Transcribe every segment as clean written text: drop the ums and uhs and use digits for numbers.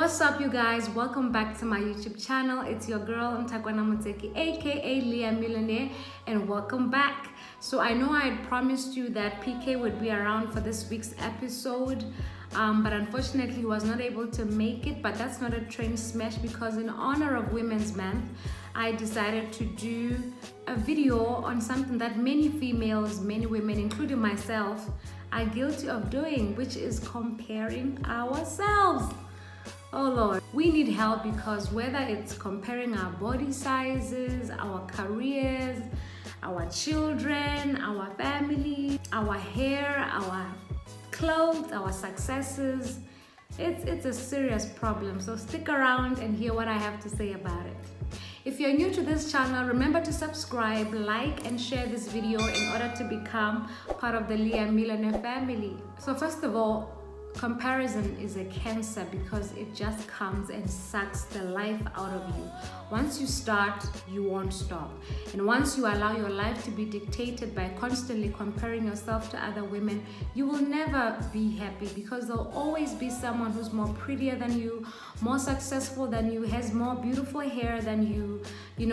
What's up, you guys? Welcome back to my YouTube channel. It's your girl Mtakwana Muteki, aka Liyah Millionaire, and welcome back. So I know I had promised you that PK would be around for this week's episode, but unfortunately he was not able to make it. But that's not a train smash, because in honor of Women's Month, I decided to do a video on something that many females, many women, including myself, are guilty of doing, which is comparing ourselves. Oh Lord, we need help, because whether it's comparing our body sizes, our careers, our children, our family, our hair, our clothes, our successes, it's a serious problem. So stick around and hear what I have to say about it. If you're new to this channel, remember to subscribe, like, and share this video in order to become part of the Liyah Millionaire family. So first of all, comparison is a cancer, because it just comes and sucks the life out of you. Once you start, you won't stop. And once you allow your life to be dictated by constantly comparing yourself to other women, you will never be happy, because there'll always be someone who's more prettier than you, more successful than you, has more beautiful hair than you,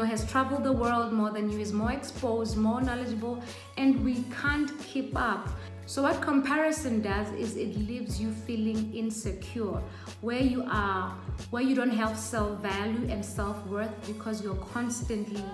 has traveled the world more than you, is more exposed, more knowledgeable, and we can't keep up. So what comparison does is it leaves you feeling insecure, where you don't have self-value and self-worth, because you're constantly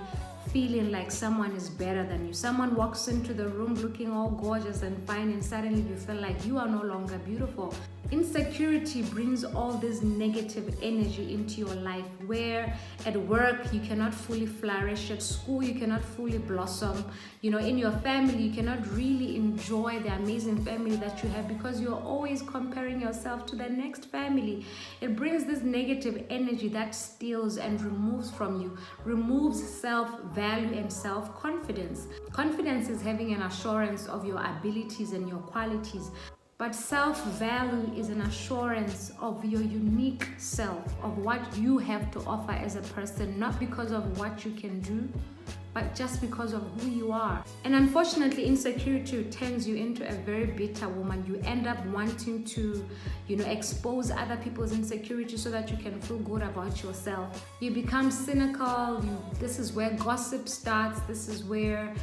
feeling like someone is better than you. Someone walks into the room looking all gorgeous and fine, and suddenly you feel like you are no longer beautiful. Insecurity brings all this negative energy into your life, where at work you cannot fully flourish, at school you cannot fully blossom, in your family you cannot really enjoy the amazing family that you have, because you're always comparing yourself to the next family. It brings this negative energy that steals and removes from you, removes self-value and self-confidence. Confidence is having an assurance of your abilities and your qualities. But self-value is an assurance of your unique self, of what you have to offer as a person, not because of what you can do, but just because of who you are. And unfortunately, insecurity turns you into a very bitter woman. You end up wanting to, expose other people's insecurity so that you can feel good about yourself. You become cynical. This is where gossip starts. This is where,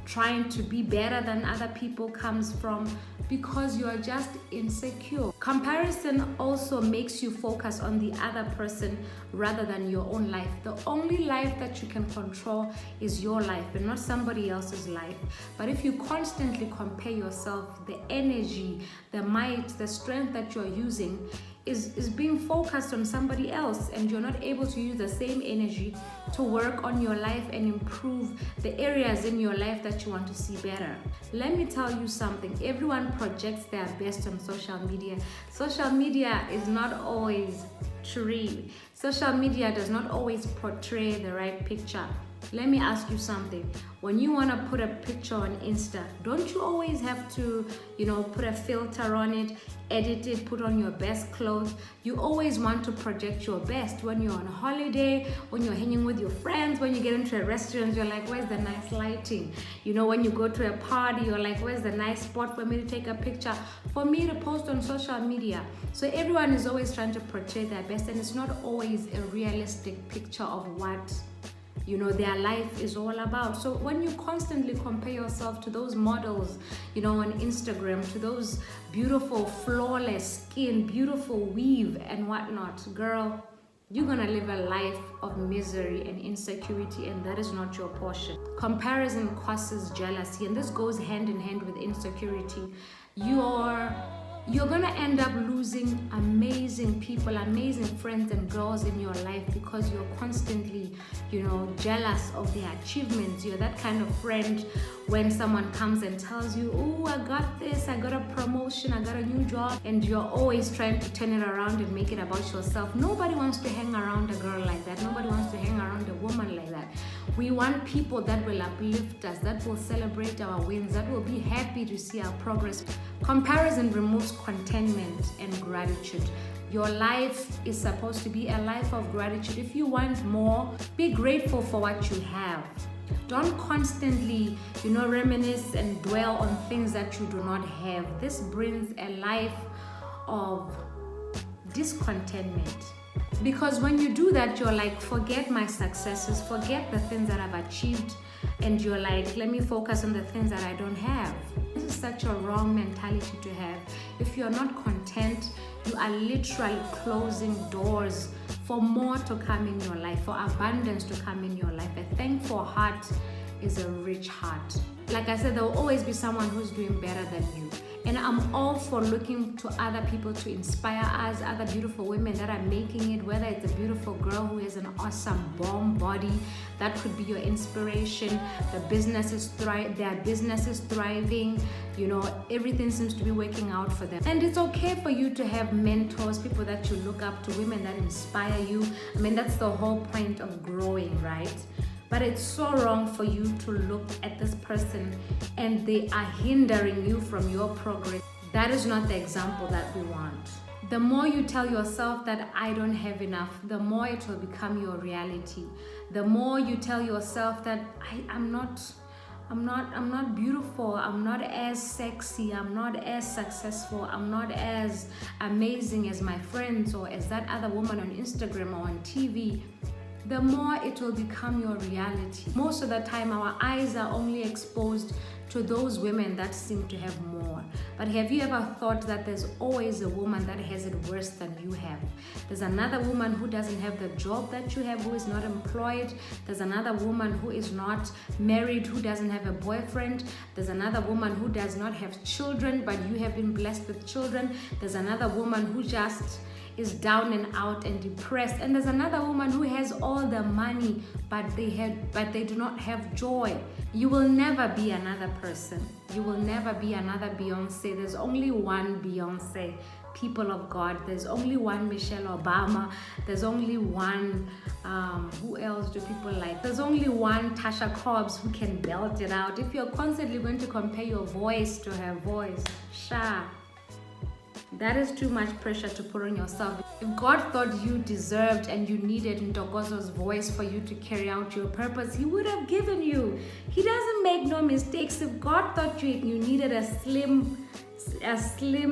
trying to be better than other people comes from, because you are just insecure. Comparison also makes you focus on the other person rather than your own life. The only life that you can control is your life and not somebody else's life. But if you constantly compare yourself, the energy, the might, the strength that you're using is being focused on somebody else, and you're not able to use the same energy to work on your life and improve the areas in your life that you want to see better. Let me tell you something. Everyone projects their best on social media. Social media is not always true. Social media does not always portray the right picture. Let me ask you something. When you want to put a picture on Insta, don't you always have to, put a filter on it, edit it, put on your best clothes? You always want to project your best. When you're on holiday, when you're hanging with your friends, when you get into a restaurant, you're like, where's the nice lighting? When you go to a party, you're like, where's the nice spot for me to take a picture, for me to post on social media? So everyone is always trying to portray their best, and it's not always a realistic picture of what their life is all about. So when you constantly compare yourself to those models, on Instagram, to those beautiful, flawless skin, beautiful weave and whatnot, girl, you're gonna live a life of misery and insecurity, and that is not your portion. Comparison causes jealousy, and this goes hand in hand with insecurity. You're gonna end up losing amazing people, amazing friends and girls in your life, because you're constantly, jealous of their achievements. You're that kind of friend when someone comes and tells you, oh, I got this, I got a promotion, I got a new job, and you're always trying to turn it around and make it about yourself. Nobody wants to hang around a girl like that. Nobody wants to hang around a woman like that. We want people that will uplift us, that will celebrate our wins, that will be happy to see our progress. Comparison removes contentment and gratitude. Your life is supposed to be a life of gratitude. If you want more, be grateful for what you have. Don't constantly, reminisce and dwell on things that you do not have. This brings a life of discontentment. Because when you do that, you're like, forget my successes, forget the things that I've achieved, and you're like, let me focus on the things that I don't have. This is such a wrong mentality to have. If you're not content, you are literally closing doors for more to come in your life, for abundance to come in your life. A thankful heart is a rich heart. Like I said, there will always be someone who's doing better than you. And I'm all for looking to other people to inspire us, other beautiful women that are making it, whether it's a beautiful girl who has an awesome bomb body, that could be your inspiration. Their business is thriving, you know, everything seems to be working out for them. And it's okay for you to have mentors, people that you look up to, women that inspire you. I mean, that's the whole point of growing, right? But it's so wrong for you to look at this person and they are hindering you from your progress. That is not the example that we want. The more you tell yourself that I don't have enough, the more it will become your reality. The more you tell yourself that I'm not beautiful, I'm not as sexy, I'm not as successful, I'm not as amazing as my friends or as that other woman on Instagram or on TV, the more it will become your reality. Most of the time, our eyes are only exposed to those women that seem to have more. But have you ever thought that there's always a woman that has it worse than you have? There's another woman who doesn't have the job that you have, who is not employed. There's another woman who is not married, who doesn't have a boyfriend. There's another woman who does not have children, but you have been blessed with children. There's another woman who just is down and out and depressed, and there's another woman who has all the money but they do not have joy. You will never be another person. You will never be another Beyonce. There's only one Beyonce, people of God. There's only one Michelle Obama. There's only one who else do people like? There's only one Tasha Cobbs who can belt it out. If you're constantly going to compare your voice to her voice, that is too much pressure to put on yourself. If God thought you deserved and you needed Ntokozo's voice for you to carry out your purpose, He would have given you. He doesn't make no mistakes. If God thought you needed a slim,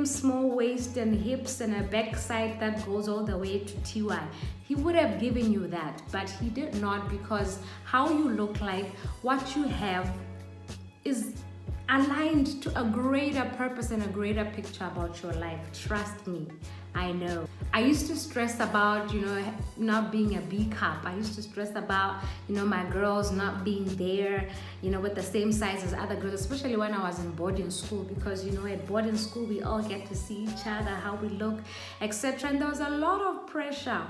small waist and hips and a backside that goes all the way to TY, He would have given you that. But He did not, because how you look like, what you have, is aligned to a greater purpose and a greater picture about your life. Trust me, I know. I used to stress about, not being a B cup. I used to stress about, my girls not being there, with the same size as other girls, especially when I was in boarding school, because, at boarding school, we all get to see each other, how we look, etc. And there was a lot of pressure.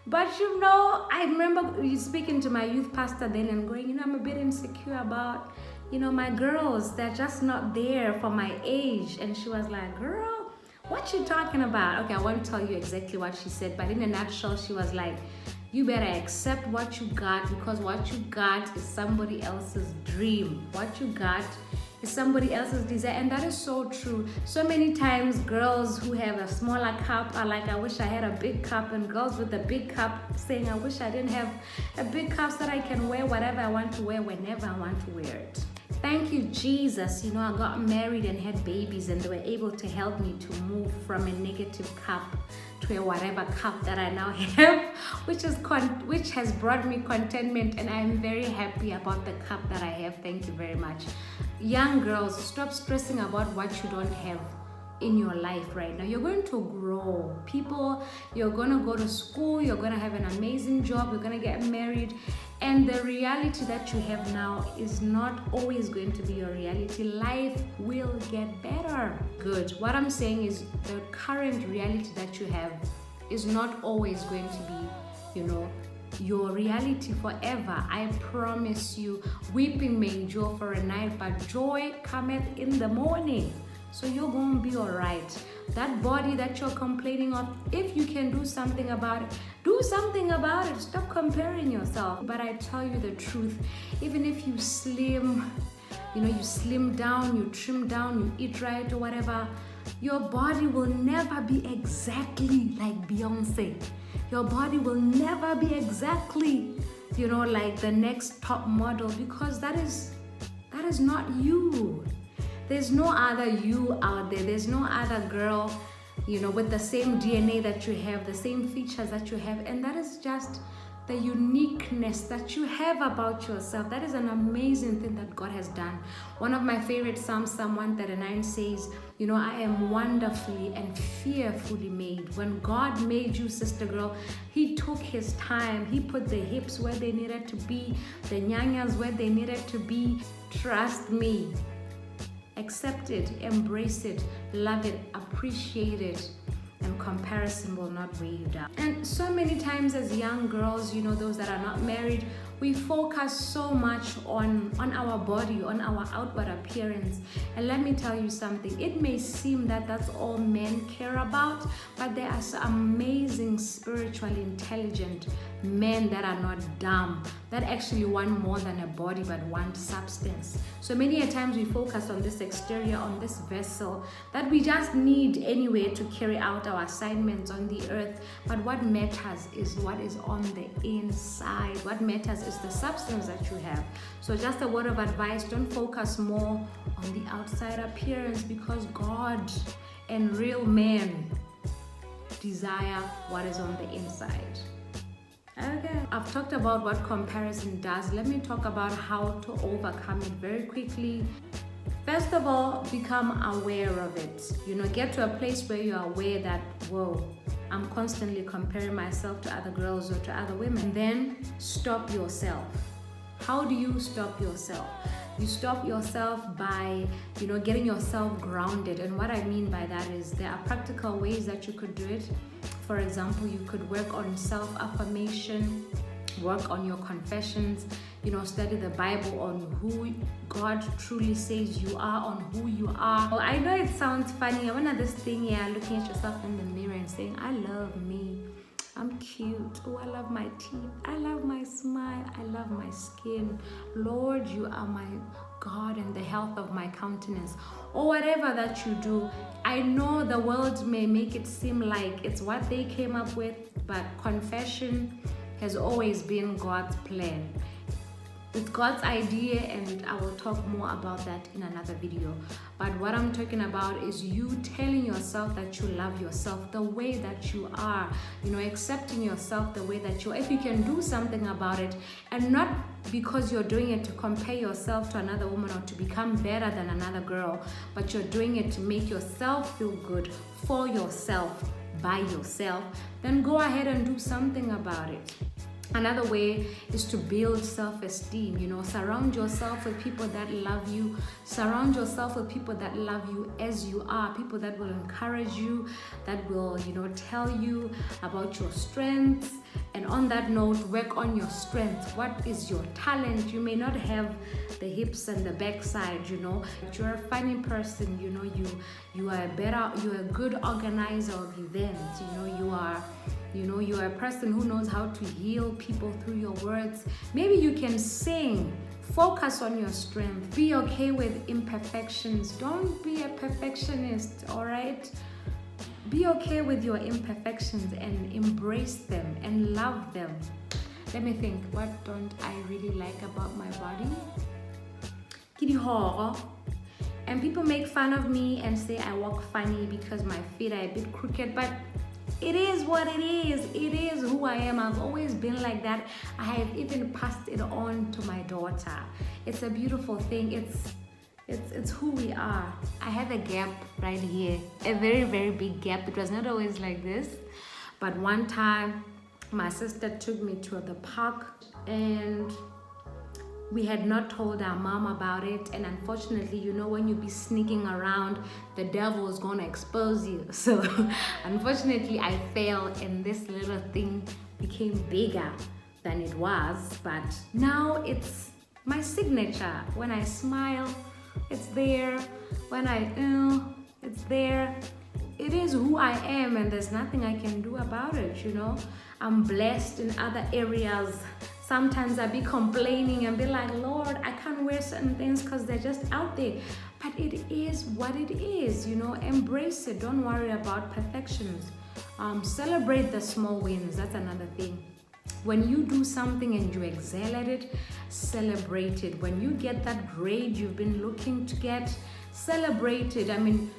But I remember speaking to my youth pastor then and going, I'm a bit insecure about, my girls, they're just not there for my age. And she was like, girl, what you talking about? Okay, I won't tell you exactly what she said, but in a nutshell, she was like, you better accept what you got, because what you got is somebody else's dream. What you got is somebody else's desire. And that is so true. So many times girls who have a smaller cup are like, I wish I had a big cup, and girls with a big cup saying, I wish I didn't have a big cup so that I can wear whatever I want to wear whenever I want to wear it. Thank you, Jesus. I got married and had babies, and they were able to help me to move from a negative cup to a whatever cup that I now have, which has brought me contentment, and I'm very happy about the cup that I have. Thank you very much. Young girls, stop stressing about what you don't have in your life right now. You're going to grow. You're going to go to school, you're going to have an amazing job, you're going to get married, and the reality that you have now is not always going to be your reality. Life will get better. Good. What I'm saying is the current reality that you have is not always going to be, your reality forever. I promise you, weeping may endure for a night, but joy cometh in the morning. So you're going to be all right. That body that you're complaining of, if you can do something about it, do something about it. Stop comparing yourself. But I tell you the truth, even if you slim down, you trim down, you eat right or whatever, your body will never be exactly like Beyonce. Your body will never be exactly, like the next top model, because that is not you. There's no other you out there. There's no other girl you know, with the same DNA that you have, the same features that you have, and that is just the uniqueness that you have about yourself. That is an amazing thing that God has done. One of my favorite Psalms, Psalm 139 says, you know, I am wonderfully and fearfully made. When God made you, sister girl, he took his time. He put the hips where they needed to be, the nyanyas where they needed to be. Trust me. Accept it, embrace it, love it, appreciate it, and comparison will not weigh you down. And so many times as young girls, you know, those that are not married, we focus so much on our body, on our outward appearance. And let me tell you something, it may seem that that's all men care about, but there are some amazing, spiritually intelligent men that are not dumb, that actually want more than a body but want substance. So many a times we focus on this exterior, on this vessel that we just need anyway to carry out our assignments on the earth. But what matters is what is on the inside. What matters is the substance that you have. So just a word of advice, don't focus more on the outside appearance, because God and real men desire what is on the inside. Okay, I've talked about what comparison does. Let me talk about how to overcome it very quickly. First of all, become aware of it. You know, get to a place where you're aware that, whoa, I'm constantly comparing myself to other girls or to other women. And then stop yourself. How do you stop yourself? You stop yourself by, you know, getting yourself grounded. And what I mean by that is there are practical ways that you could do it. For example, you could work on self-affirmation, work on your confessions, you know, study the Bible on who God truly says you are, on who you are. Well, I know it sounds funny. I want this thing, yeah, looking at yourself in the mirror and saying, I love me. I'm cute. Oh, I love my teeth. I love my smile. I love my skin. Lord, you are my God and the health of my countenance. Or whatever that you do. I know the world may make it seem like it's what they came up with, but confession has always been God's plan. It's God's idea, and I will talk more about that in another video. But what I'm talking about is you telling yourself that you love yourself the way that you are, you know, accepting yourself the way that you are. If you can do something about it, and not because you're doing it to compare yourself to another woman or to become better than another girl, but you're doing it to make yourself feel good for yourself, by yourself, then go ahead and do something about it. Another way is to build self-esteem. You know, surround yourself with people that love you. Surround yourself with people that love you as you are. People that will encourage you, that will, you know, tell you about your strengths. And on that note, work on your strengths. What is your talent? You may not have the hips and the backside, you know. But you're a funny person, you know, you are a good organizer of events, you know, you are a person who knows how to heal people through your words. Maybe you can sing. Focus on your strength. Be okay with imperfections. Don't be a perfectionist, all right? Be okay with your imperfections and embrace them and love them. Let me think, what don't I really like about my body? And people make fun of me and say I walk funny because my feet are a bit crooked, but it is what it is. It is who I am. I've always been like that. I have even passed it on to my daughter. It's a beautiful thing. It's who we are. I have a gap right here, a very, very big gap. It was not always like this, but one time my sister took me to the park and we had not told our mom about it, and unfortunately, you know, when you be sneaking around, the devil is gonna expose you. So unfortunately I fell and this little thing became bigger than it was, but now it's my signature. When I smile, it's there. When it's there. It is who I am, and there's nothing I can do about it, you know. I'm blessed in other areas. Sometimes I be complaining and be like, Lord, I can't wear certain things because they're just out there. But it is what it is, you know. Embrace it. Don't worry about perfections. Celebrate the small wins. That's another thing. When you do something and you excel at it, celebrate it. When you get that grade you've been looking to get, celebrate it. I mean,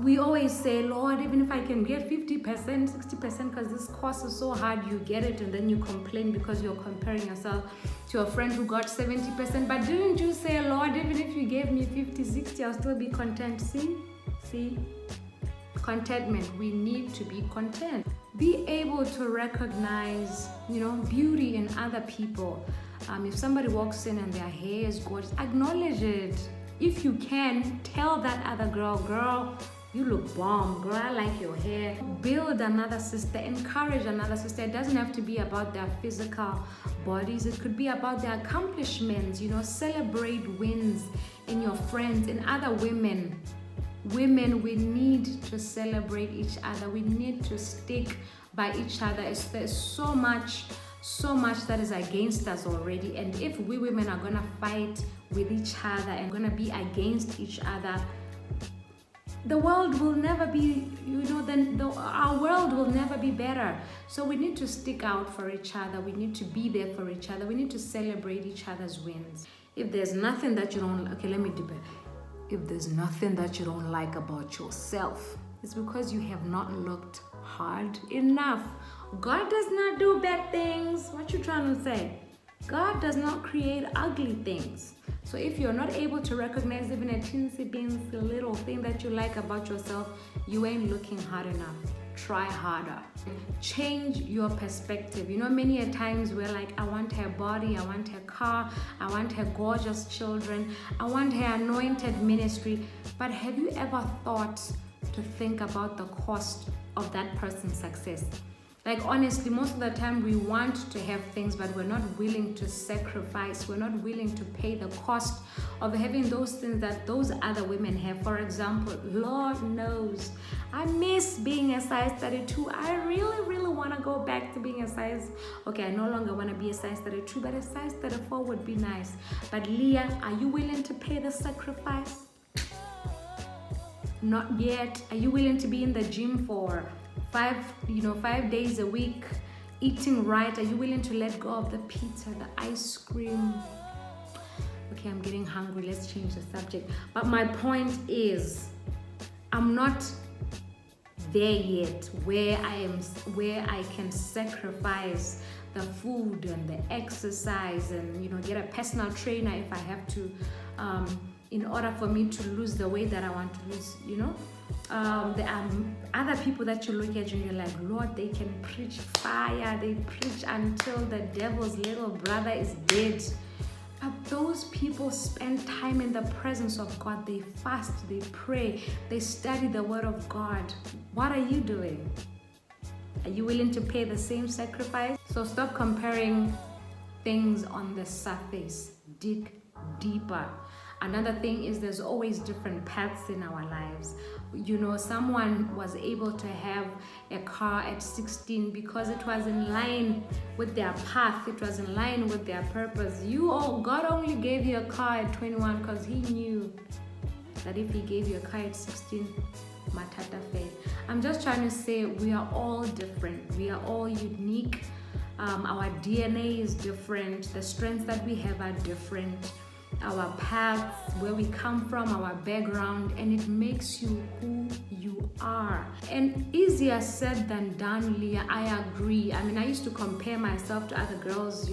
we always say, Lord, even if I can get 50%, 60%, because this course is so hard, you get it, and then you complain because you're comparing yourself to a friend who got 70%. But didn't you say, Lord, even if you gave me 50, 60, I'll still be content? See? Contentment. We need to be content. Be able to recognize, beauty in other people. If somebody walks in and their hair is gorgeous, acknowledge it. If you can, tell that other girl, you look bomb, girl, I like your hair. Build another sister, encourage another sister. It doesn't have to be about their physical bodies. It could be about their accomplishments, celebrate wins in your friends, in other women. Women, we need to celebrate each other. We need to stick by each other. There's so much that is against us already. And if we women are gonna fight with each other and gonna be against each other, the world will never be, our world will never be better. So we need to stick out for each other. We need to be there for each other. We need to celebrate each other's wins. If there's nothing that you don't, if there's nothing that you don't like about yourself, it's because you have not looked hard enough. God does not do bad things. What you trying to say? God does not create ugly things. So if you're not able to recognize even a teensy little thing that you like about yourself, you ain't looking hard enough. Try harder. Change your perspective. Many a times we're like, I want her body, I want her car, I want her gorgeous children, I want her anointed ministry. But have you ever thought to think about the cost of that person's success? Like, honestly, most of the time we want to have things, but we're not willing to sacrifice. We're not willing to pay the cost of having those things that those other women have. For example, Lord knows, I miss being a size 32. I really, really want to go back to being a size. Okay, I no longer want to be a size 32, but a size 34 would be nice. But Liyah, are you willing to pay the sacrifice? Not yet. Are you willing to be in the gym for 5 days a week, eating right? Are you willing to let go of the pizza, the ice cream? Okay, I'm getting hungry. Let's change the subject. But my point is, I'm not there yet where I can sacrifice the food and the exercise and get a personal trainer if I have to, in order for me to lose the weight that I want to lose. There are other people that you look at and you're like, Lord, they can preach fire. They preach until the devil's little brother is dead. But those people spend time in the presence of God. They fast, they pray, they study the word of God. What are you doing? Are you willing to pay the same sacrifice? So stop comparing things on the surface. Dig deeper. Another thing is there's always different paths in our lives. Someone was able to have a car at 16 because it was in line with their path. It was in line with their purpose. God only gave you a car at 21 because he knew that if he gave you a car at 16, matata faith. I'm just trying to say we are all different. We are all unique. Our DNA is different. The strengths that we have are different. Our paths, where we come from, our background, and it makes you who you are. And easier said than done, Liyah, I agree. I used to compare myself to other girls,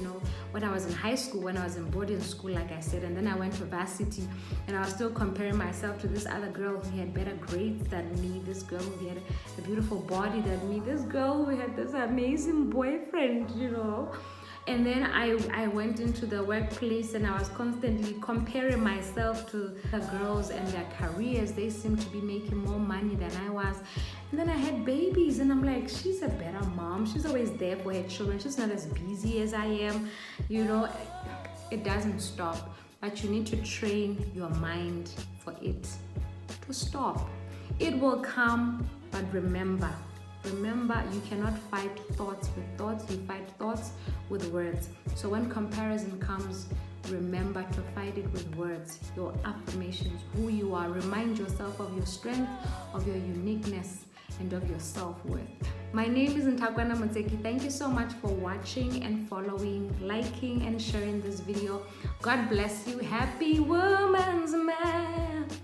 when I was in high school, when I was in boarding school, like I said, and then I went to varsity, and I was still comparing myself to this other girl who had better grades than me, this girl who had a beautiful body than me, this girl who had this amazing boyfriend, And then I went into the workplace and I was constantly comparing myself to the girls and their careers. They seemed to be making more money than I was. And then I had babies and I'm like, she's a better mom. She's always there for her children. She's not as busy as I am. It doesn't stop. But you need to train your mind for it to stop. It will come, but remember, you cannot fight thoughts with thoughts. You fight thoughts with words. So when comparison comes, remember to fight it with words. Your affirmations, who you are. Remind yourself of your strength, of your uniqueness, and of your self-worth. My name is Ntakwana Motseki. Thank you so much for watching and following, liking and sharing this video. God bless you. Happy Women's Month.